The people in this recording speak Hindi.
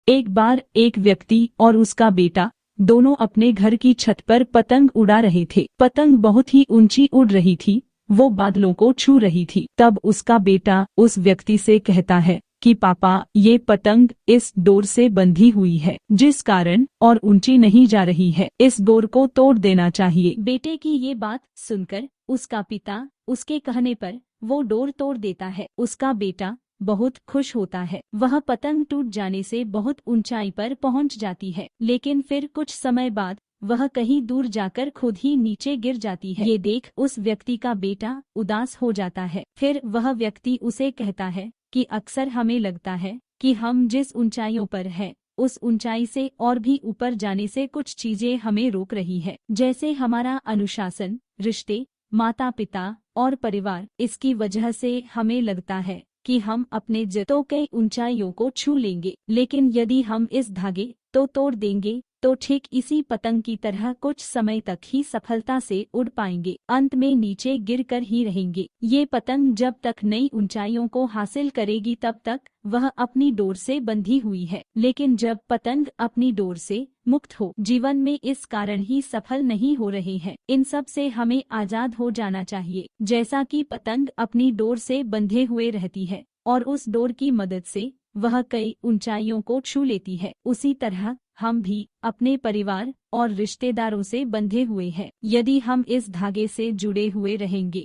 एक बार एक व्यक्ति और उसका बेटा दोनों अपने घर की छत पर पतंग उड़ा रहे थे। पतंग बहुत ही ऊंची उड़ रही थी, वो बादलों को छू रही थी। तब उसका बेटा उस व्यक्ति से कहता है कि पापा, ये पतंग इस डोर से बंधी हुई है, जिस कारण और ऊंची नहीं जा रही है। इस डोर को तोड़ देना चाहिए। बेटे की ये बात सुनकर उसका पिता उसके कहने पर वो डोर तोड़ देता है। उसका बेटा बहुत खुश होता है। वह पतंग टूट जाने से बहुत ऊंचाई पर पहुंच जाती है, लेकिन फिर कुछ समय बाद वह कहीं दूर जाकर खुद ही नीचे गिर जाती है। ये देख उस व्यक्ति का बेटा उदास हो जाता है। फिर वह व्यक्ति उसे कहता है कि अक्सर हमें लगता है कि हम जिस ऊंचाइयों पर हैं, उस ऊंचाई से और भी ऊपर जाने से कुछ चीजें हमें रोक रही है, जैसे हमारा अनुशासन, रिश्ते, माता पिता और परिवार। इसकी वजह से हमें लगता है कि हम अपने जतों कई ऊंचाइयों को छू लेंगे, लेकिन यदि हम इस धागे तो तोड़ देंगे तो ठीक इसी पतंग की तरह कुछ समय तक ही सफलता से उड़ पाएंगे, अंत में नीचे गिरकर ही रहेंगे। ये पतंग जब तक नई ऊंचाइयों को हासिल करेगी तब तक वह अपनी डोर से बंधी हुई है, लेकिन जब पतंग अपनी डोर से मुक्त हो, जीवन में इस कारण ही सफल नहीं हो रहे हैं। इन सब से हमें आजाद हो जाना चाहिए। जैसा कि पतंग अपनी डोर से बंधे हुए रहती है और उस डोर की मदद से वह कई ऊंचाइयों को छू लेती है, उसी तरह हम भी अपने परिवार और रिश्तेदारों से बंधे हुए हैं। यदि हम इस धागे से जुड़े हुए रहेंगे